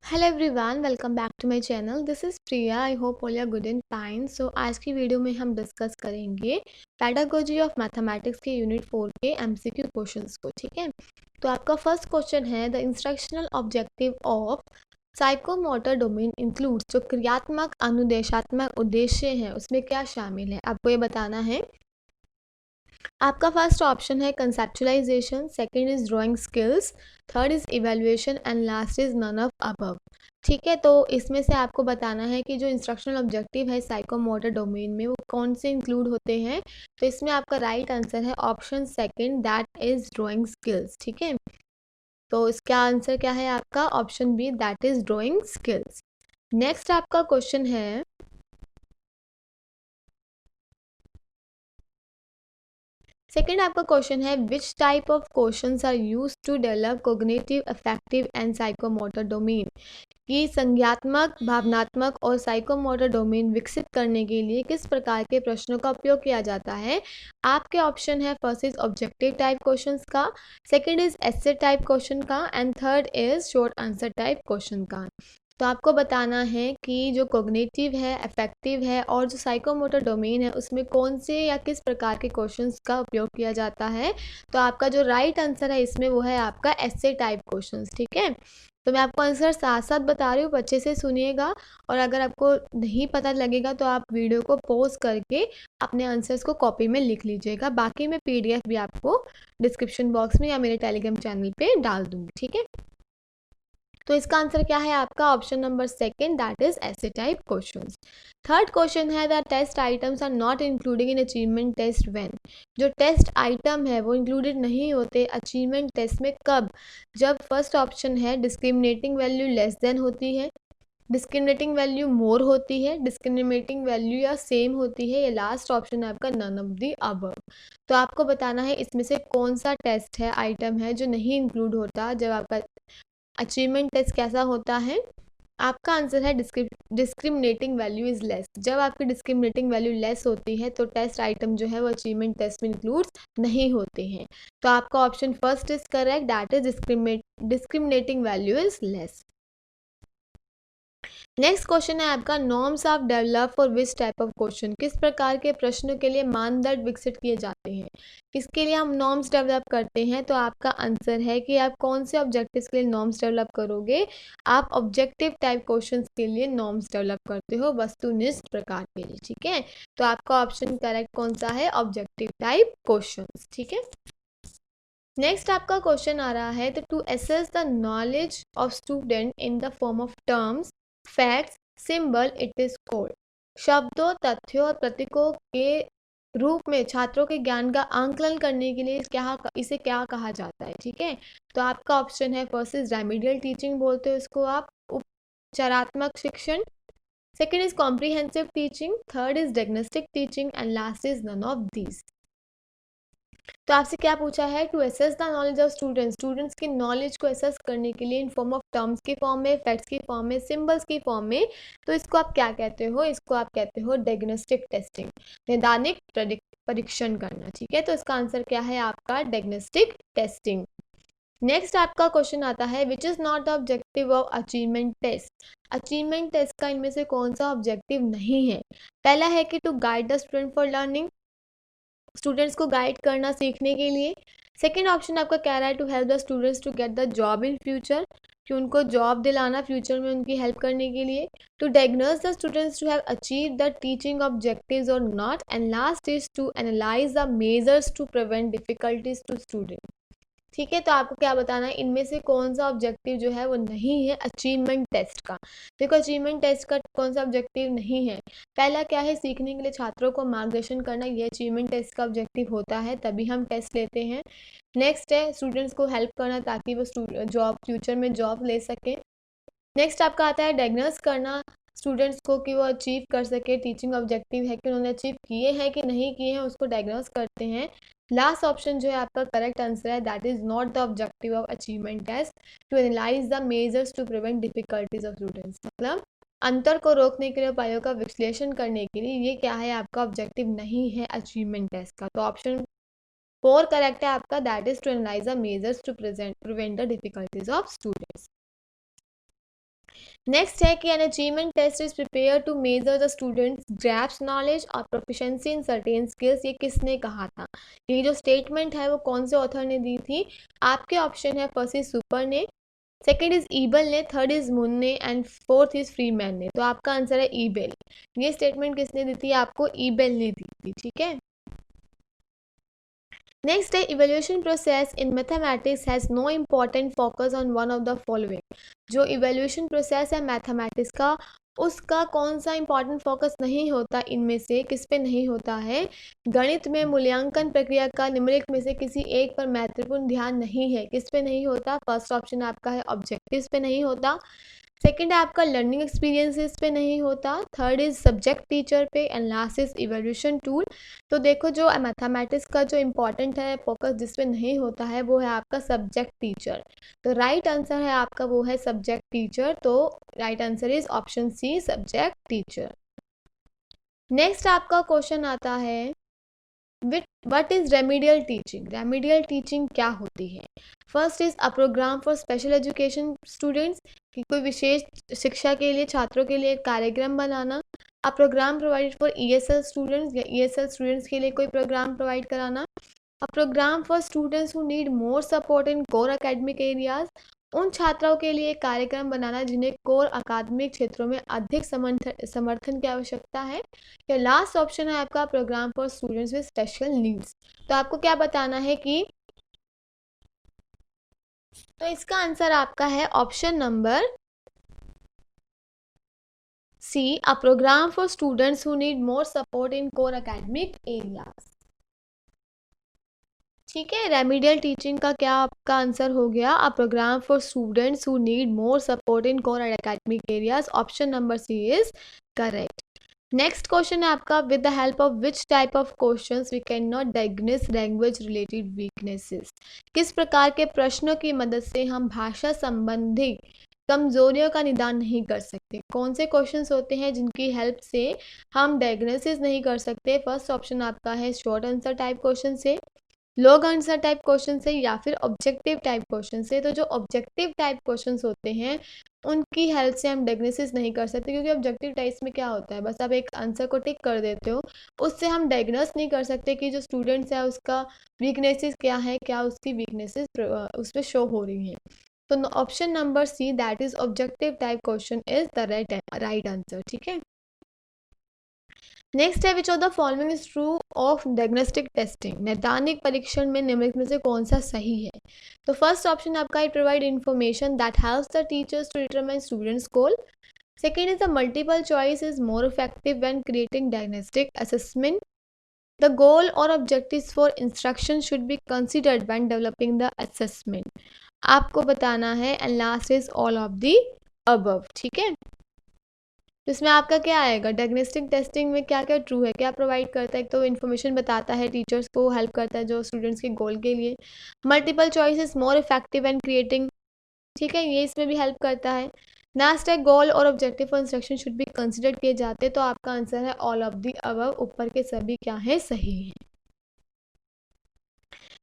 Hello everyone, welcome back to my channel. This is Priya. I hope all are good and fine. So आज की video में हम discuss करेंगे pedagogy of mathematics के unit 4 के MCQ questions को। ठीक है, तो आपका फर्स्ट क्वेश्चन है the instructional objective of psychomotor domain includes. जो क्रियात्मक अनुदेशात्मक उद्देश्य है उसमें क्या शामिल है, आपको ये बताना है। आपका फर्स्ट ऑप्शन है conceptualisation, second is drawing skills, third is evaluation and last is none of above. ठीक है, तो इसमें से आपको बताना है कि जो इंस्ट्रक्शनल ऑब्जेक्टिव है साइकोमोटर डोमेन में वो कौन से इंक्लूड होते हैं। तो इसमें आपका राइट आंसर है option second, that is drawing skills. ठीक है, तो इसका आंसर क्या है आपका option B, that is drawing skills. Next आपका क्वेश्चन है, सेकेंड आपका क्वेश्चन है which type of questions are used to develop cognitive, affective and psychomotor domain. कि संज्ञात्मक, भावनात्मक और साइकोमोटर डोमेन विकसित करने के लिए किस प्रकार के प्रश्नों का उपयोग किया जाता है। आपके ऑप्शन है first is objective type questions का, second is essay type question का and third is short answer type question का। तो आपको बताना है कि जो कोग्निटिव है, अफेक्टिव है और जो साइकोमोटर डोमेन है उसमें कौन से या किस प्रकार के क्वेश्चंस का उपयोग किया जाता है। तो आपका जो राइट आंसर है इसमें वो है आपका एसे टाइप क्वेश्चंस। ठीक है, तो मैं आपको आंसर साथ साथ बता रही हूँ, अच्छे से सुनिएगा। और अगर आपको नहीं पता लगेगा तो आप वीडियो को पॉज करके अपने आंसर्स को कॉपी में लिख लीजिएगा। बाकी मैं पीडीएफ भी आपको डिस्क्रिप्शन बॉक्स में या मेरे टेलीग्राम चैनल पे डाल दूँगी। ठीक है, तो इसका आंसर क्या है आपका option number second, that is ऐसे टाइप क्वेश्चंस। थर्ड क्वेश्चन है the test items are not including in achievement test when. जो टेस्ट आइटम है वो इंक्लूडेड नहीं होते अचीवमेंट टेस्ट में, कब। जब फर्स्ट ऑप्शन है डिस्क्रिमिनेटिंग वैल्यू लेस देन होती है, डिस्क्रिमिनेटिंग वैल्यू मोर होती है, डिस्क्रिमिनेटिंग वैल्यू या सेम होती है, या लास्ट ऑप्शन है आपका नन ऑफ द अबव। तो आपको बताना है इसमें से कौन सा टेस्ट है, आइटम है जो नहीं इंक्लूड होता जब आपका अचीवमेंट टेस्ट कैसा होता है। आपका आंसर है डिस्क्रिमिनेटिंग वैल्यू इज लेस। जब आपकी डिस्क्रिमिनेटिंग वैल्यू लेस होती है तो टेस्ट आइटम जो है वो अचीवमेंट टेस्ट में इंक्लूड्स नहीं होते हैं। तो आपका option first is correct, that is discriminating value is less. Next question है आपका norms of develop for which type of question. किस प्रकार के प्रश्नों के लिए मानदंड विकसित किए जाते हैं, किसके लिए हम नॉर्म्स डेवलप करते हैं। तो आपका आंसर है कि आप कौन से ऑब्जेक्टिव्स के लिए नॉर्म्स डेवलप करोगे। आप ऑब्जेक्टिव टाइप क्वेश्चंस के लिए नॉर्म्स डेवलप करते हो, वस्तुनिष्ठ प्रकार के लिए। ठीक है, तो आपका ऑप्शन करेक्ट कौन सा है, ऑब्जेक्टिव टाइप क्वेश्चंस। ठीक है, नेक्स्ट आपका क्वेश्चन आ रहा है, तो to assess the knowledge of student in the form of terms, facts, symbol, it is called. शब्दों, तथ्यों और प्रतीकों के रूप में छात्रों के ज्ञान का आंकलन करने के लिए इसे क्या कहा जाता है। ठीक है, तो आपका ऑप्शन है फर्स्ट इज रेमिडियल टीचिंग बोलते हो इसको आप, उपचारात्मक शिक्षण, second is comprehensive teaching, third is diagnostic teaching and last is none of these. तो आपसे क्या पूछा है, to assess the knowledge of students, students की नॉलेज को असेस करने के लिए इन फॉर्म ऑफ टर्म्स की फॉर्म में, फैक्ट्स की फॉर्म में, सिंबल्स की फॉर्म में। तो इसको आप क्या कहते हो, इसको आप कहते हो डायग्नोस्टिक टेस्टिंग, नैदानिक परीक्षण करना। ठीक है, तो इसका आंसर क्या है आपका डायग्नोस्टिक टेस्टिंग। नेक्स्ट आपका क्वेश्चन आता है which is not the objective of achievement test. Achievement test का इनमें से कौन सा ऑब्जेक्टिव नहीं है। पहला है कि to guide the student for learning, students को गाइड करना सीखने के लिए। सेकेंड ऑप्शन आपका कह रहा है to help the students to get the job in future, कि उनको जॉब दिलाना फ्यूचर में उनकी हेल्प करने के लिए। To diagnose the students to have achieve the teaching objectives और not, and last is to analyse the measures to prevent difficulties to student. ठीक है, तो आपको क्या बताना है इनमें से कौन सा ऑब्जेक्टिव जो है वो नहीं है अचीवमेंट टेस्ट का। देखो अचीवमेंट टेस्ट का कौन सा ऑब्जेक्टिव नहीं है। पहला क्या है, सीखने के लिए छात्रों को मार्गदर्शन करना, ये अचीवमेंट टेस्ट का ऑब्जेक्टिव होता है, तभी हम टेस्ट लेते हैं। नेक्स्ट है स्टूडेंट्स को हेल्प करना ताकि वो जॉब फ्यूचर में जॉब ले सके। नेक्स्ट आपका आता है डायग्नोस करना स्टूडेंट्स को कि वो अचीव कर सके, टीचिंग ऑब्जेक्टिव है कि उन्होंने अचीव किए हैं कि नहीं किए हैं, उसको डायग्नोस करते हैं। लास्ट ऑप्शन जो है आपका करेक्ट आंसर है, that is not the objective of achievement test, to analyse the measures to prevent difficulties of students. मतलब अंतर को रोकने के लिए उपायों का विश्लेषण करने के लिए ये क्या है आपका ऑब्जेक्टिव नहीं है अचीवमेंट टेस्ट का। तो ऑप्शन 4 करेक्ट है आपका, that is to analyse the measures to prevent the difficulties of students. Next है कि an achievement test is prepare to measure the students grasps knowledge और प्रोफिशिएंसी इन सर्टेन स्किल्स। ये किसने कहा था? ये जो स्टेटमेंट है वो कौन से ऑथर ने दी थी? आपके ऑप्शन है फर्स्ट इज सुपर ने, सेकेंड इज ईबल ने, थर्ड इज मुन ने एंड फोर्थ इज फ्रीमैन ने। तो आपका आंसर है ईबेल। ये स्टेटमेंट किसने दी थी? आपको ईबेल ने दी थी, ठीक है। नेक्स्ट है evaluation process in mathematics has no important focus on one of the following. जो इवेल्यूशन प्रोसेस है मैथमेटिक्स का, उसका कौन सा इंपॉर्टेंट फोकस नहीं होता? इनमें से किस पे नहीं होता है? गणित में मूल्यांकन प्रक्रिया का निम्नलिखित में से किसी एक पर महत्वपूर्ण ध्यान नहीं है। किस पे नहीं होता? फर्स्ट ऑप्शन आपका है ऑब्जेक्टिव्स पे नहीं होता, सेकंड है आपका लर्निंग एक्सपीरियंसेस पे नहीं होता, थर्ड इज सब्जेक्ट टीचर पे and last is evolution tool. तो देखो जो मैथमेटिक्स का जो इम्पोर्टेंट है फोकस जिस पे नहीं होता है वो है आपका सब्जेक्ट टीचर। तो राइट आंसर है आपका वो है सब्जेक्ट टीचर। तो right answer is option C subject teacher. Next आपका क्वेश्चन आता है what is remedial teaching. Remedial teaching क्या होती है? First is a programme for special education students, कि कोई विशेष शिक्षा के लिए छात्रों के लिए एक कार्यक्रम बनाना। A program provided for ESL students, या ईएसएल स्टूडेंट्स के लिए कोई प्रोग्राम प्रोवाइड कराना। A programme for students who need more support in core academic areas, उन छात्राओं के लिए एक कार्यक्रम बनाना जिन्हें कोर अकादमिक क्षेत्रों में अधिक समर्थन की आवश्यकता है। या लास्ट ऑप्शन है आपका programme for students with special needs. तो आपको क्या बताना है कि तो इसका आंसर आपका है option number C, a programme for students who need more support in core academic areas. ठीक है, रेमिडियल टीचिंग का क्या आपका आंसर हो गया? A programme for students who need more support in core academic areas. Option number C is correct. Next question है आपका with the help of which type of questions we can not diagnose language related weaknesses. किस प्रकार के प्रश्नों की मदद से हम भाषा संबंधी कमजोरियों का निदान नहीं कर सकते? कौन से क्वेश्चंस होते हैं जिनकी हेल्प से हम डायग्नोसिस नहीं कर सकते? फर्स्ट ऑप्शन आपका है शॉर्ट आंसर टाइप क्वेश्चन से, लॉन्ग आंसर टाइप क्वेश्चन से, या फिर ऑब्जेक्टिव टाइप क्वेश्चन से। तो जो ऑब्जेक्टिव टाइप क्वेश्चंस होते हैं उनकी हेल्प से हम डायग्नोसिस नहीं कर सकते, क्योंकि ऑब्जेक्टिव टाइप्स में क्या होता है बस आप एक आंसर को टिक कर देते हो, उससे हम डायग्नोस नहीं कर सकते कि जो स्टूडेंट्स है उसका वीकनेसेस क्या है, क्या उसकी वीकनेसेस उस पर शो हो रही हैं। तो option number C that is objective type question is the right answer. ठीक है, नेक्स्ट है विच of the following is true of diagnostic testing. नैदानिक परीक्षण में निम्नलिखित में से कौन सा सही है? तो फर्स्ट ऑप्शन आपका it provide information that helps the teachers to determine students goal. Second is the multiple choice is more effective when creating diagnostic assessment. The goal और objectives for instruction should be considered when developing the assessment. आपको बताना है and last is all of the above. ठीक है, तो इसमें आपका क्या आएगा? डायग्नोस्टिक टेस्टिंग में क्या क्या ट्रू है, क्या प्रोवाइड करता है? एक तो इन्फॉर्मेशन बताता है, टीचर्स को हेल्प करता है जो स्टूडेंट्स के गोल के लिए। Multiple choice is more effective and creating, ठीक है, ये इसमें भी हेल्प करता है। नेक्स्ट है गोल और objective for instruction should be consider किए जाते हैं। तो आपका आंसर है ऑल ऑफ दी अबव, ऊपर के सभी क्या है? सही है।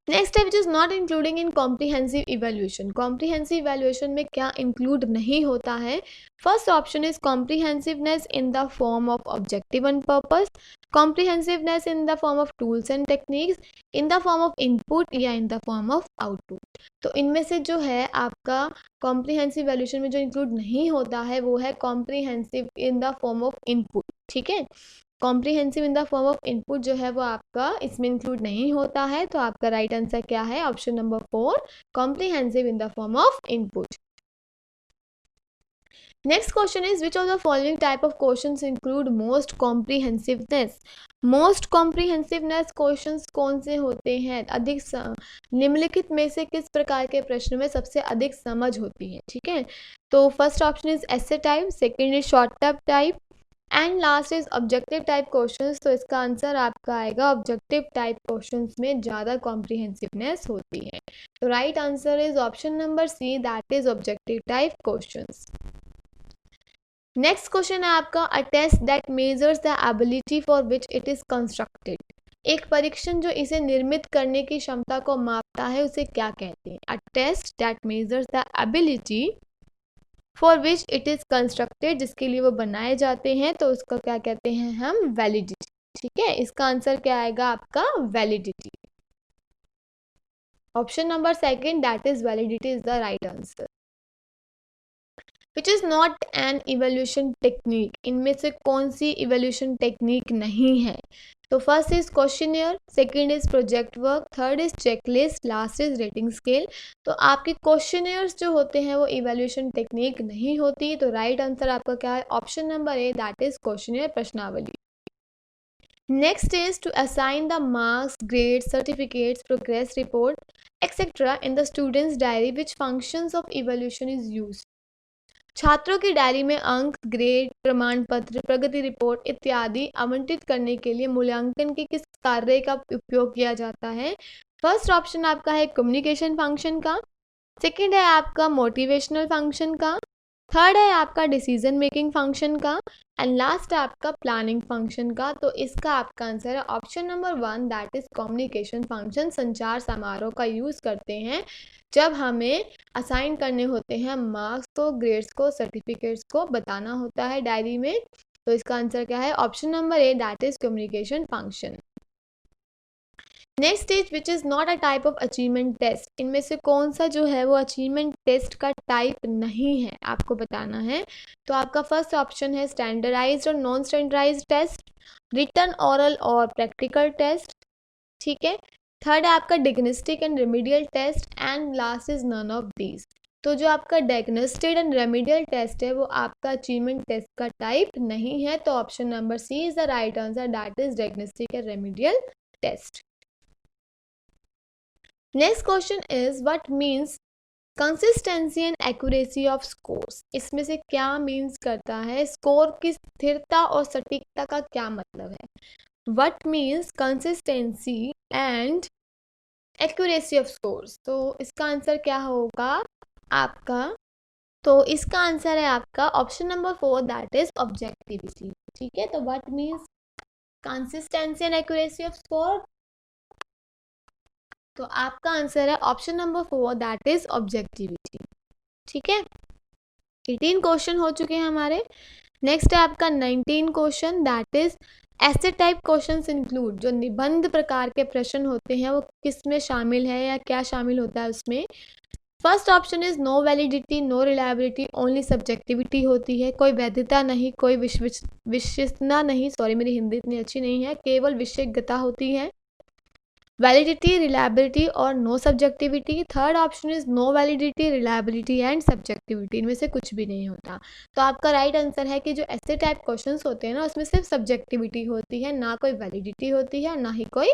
नेक्स्ट है which is not including in comprehensive evaluation. Comprehensive evaluation में क्या इंक्लूड नहीं होता है? First option is comprehensiveness in the form of objective and purpose, comprehensiveness in the form of tools and techniques, in the form of input, या in the form of output. तो इनमें से जो है आपका कॉम्प्रीहेंसिव इवेल्यूशन में जो include नहीं होता है वो है comprehensive in the form of input. ठीक है, comprehensive in the form of input जो है वो आपका इसमें इंक्लूड नहीं होता है। तो आपका राइट आंसर क्या है? Option number 4, comprehensive in the form of input. Next question is which of the following type of questions include most comprehensiveness. Most comprehensiveness questions कौन से होते हैं? अधिक निम्नलिखित में से किस प्रकार के प्रश्न में सबसे अधिक समझ होती है? ठीक है, तो first option is essay type, second is short term type and last is objective type questions. तो इसका आंसर आपका आएगा ऑब्जेक्टिव टाइप क्वेश्चंस में ज़्यादा कॉम्प्रीहेंसिवनेस होती है। तो right answer is option number C that is objective type questions. Next question है आपका a test that measures the ability for which it is constructed. एक परीक्षण जो इसे निर्मित करने की क्षमता को मापता है उसे क्या कहते हैं? A test that measures the ability for which it is constructed, जिसके लिए वो बनाए जाते हैं, तो उसका क्या कहते हैं हम, वैलिडिटी। ठीक है, इसका आंसर क्या आएगा आपका, validity. Option number second that is validity is the right answer. Which is not an evolution technique, इनमें से कौन सी इवोल्यूशन टेक्निक नहीं है? तो first is questionnaire, second is project work, third is checklist, last is rating scale. तो आपके questionnaires जो होते हैं वो इवोल्यूशन टेक्निक नहीं होती, तो राइट आंसर आपका क्या है, option number A that is questionnaire, प्रश्नावली। Next is to assign the marks, grades, certificates, progress report etcetera in the students diary, which functions of evolution is used. छात्रों की diary में अंक, ग्रेड, प्रमाण पत्र, प्रगति रिपोर्ट इत्यादि आवंटित करने के लिए मूल्यांकन के किस कार्य का उपयोग किया जाता है? फर्स्ट ऑप्शन आपका है कम्युनिकेशन फंक्शन का, सेकंड है आपका मोटिवेशनल फंक्शन का, थर्ड है आपका डिसीजन मेकिंग फंक्शन का, एंड लास्ट है आपका प्लानिंग फंक्शन का। तो इसका आपका आंसर है option number 1 that is communication function. संचार समारोह का यूज़ करते हैं जब हमें असाइन करने होते हैं मार्क्स को, ग्रेड्स को, सर्टिफिकेट्स को बताना होता है डायरी में। तो इसका आंसर क्या है, option number A that is communication function. Next stage which is not a type of achievement test, इनमें से कौन सा जो है वो अचीवमेंट टेस्ट का टाइप नहीं है, आपको बताना है। तो आपका फर्स्ट ऑप्शन है स्टैंडर्डाइज्ड और non standardised test, written, oral और प्रैक्टिकल टेस्ट। ठीक है, थर्ड है आपका diagnostic and remedial test, and last is none of these. तो जो आपका डायग्नोस्टिक एंड रेमेडियल टेस्ट है वो आपका अचीवमेंट टेस्ट का टाइप नहीं है, तो option number C is the right answer that is diagnostic and remedial test. Next question is what means consistency and accuracy of scores, इसमें से क्या मीन्स करता है, स्कोर की स्थिरता और सटीकता का क्या मतलब है? What means consistency and accuracy of scores, तो इसका आंसर क्या होगा आपका, तो इसका आंसर है आपका option number 4 that is objectivity. ठीक है, तो what means consistency and accuracy off score, तो आपका आंसर है option number 4 that is objectivity. ठीक है, 18 क्वेश्चन हो चुके हैं हमारे। नेक्स्ट है आपका 19 क्वेश्चन दैट इज ऐसे टाइप क्वेश्चंस इंक्लूड, जो निबंध प्रकार के प्रश्न होते हैं वो किस में शामिल है या क्या शामिल होता है उसमें। First option is no validity, no reliability, only subjectivity होती है, कोई वैधता नहीं, कोई विशिष्टता नहीं, सॉरी मेरी हिंदी इतनी अच्छी नहीं है, केवल विशेषज्ञता होती है। वैलिडिटी, रिलायबिलिटी और no subjectivity. Third option is no validity, reliability and subjectivity, इनमें से कुछ भी नहीं होता। तो आपका राइट आंसर है कि जो ऐसे टाइप क्वेश्चंस होते हैं ना उसमें सिर्फ सब्जेक्टिविटी होती है, ना कोई वैलिडिटी होती है ना ही कोई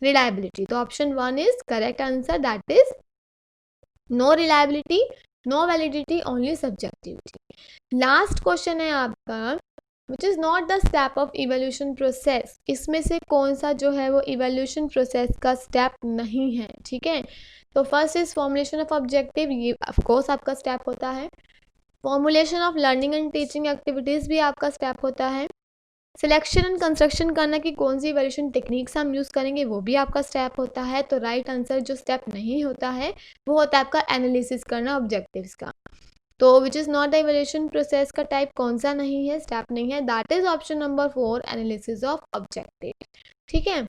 रिलायबिलिटी। तो option 1 is correct answer that is no reliability, no validity, only subjectivity. Last question है आपका which is not the step of evolution process, इसमें से कौन सा जो है वो इवोल्यूशन प्रोसेस का स्टेप नहीं है। ठीक है, तो first is formulation of objective, ये ऑफकोर्स आपका स्टेप होता है। Formulation of learning and teaching activities भी आपका स्टेप होता है। सिलेक्शन एंड कंस्ट्रक्शन करना कि कौन सी इवोल्यूशन टेक्निक्स हम यूज़ करेंगे वो भी आपका स्टेप होता है। तो राइट आंसर जो स्टेप नहीं होता है वो होता है आपका एनालिसिस करना ऑब्जेक्टिव्स का। तो विच is not the evolution process का टाइप कौन सा नहीं है, स्टेप नहीं है, that is option number 4 analysis of objective. ठीक है,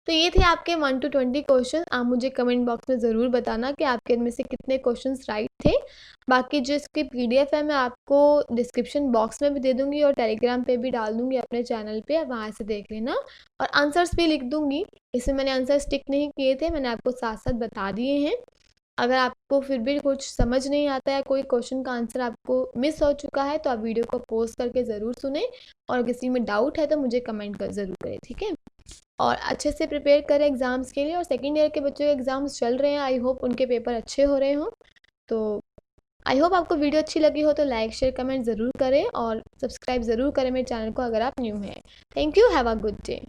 तो ये थे आपके 1 to 20 क्वेश्चन। आप मुझे कमेंट बॉक्स में ज़रूर बताना कि आपके इनमें से कितने क्वेश्चंस राइट थे। बाकी जो इसकी PDF है मैं आपको डिस्क्रिप्शन बॉक्स में भी दे दूँगी और टेलीग्राम पे भी डाल दूँगी अपने चैनल पे, वहाँ से देख लेना, और आंसर्स भी लिख दूँगी। इसमें मैंने आंसर टिक नहीं किए थे, मैंने आपको साथ साथ बता दिए हैं। अगर आपको फिर भी कुछ समझ नहीं आता है, कोई क्वेश्चन का आंसर आपको मिस हो चुका है, तो आप वीडियो को पॉज करके ज़रूर सुने, और किसी में डाउट है तो मुझे कमेंट कर ज़रूर करें। ठीक है, और अच्छे से प्रिपेयर करें एग्ज़ाम्स के लिए। और सेकेंड ईयर के बच्चों के एग्ज़ाम्स चल रहे हैं, आई होप उनके पेपर अच्छे हो रहे हों। तो आई होप आपको वीडियो अच्छी लगी हो तो लाइक शेयर कमेंट ज़रूर करें और सब्सक्राइब ज़रूर करें मेरे चैनल को अगर आप न्यू हैं। Thank you, have a good day.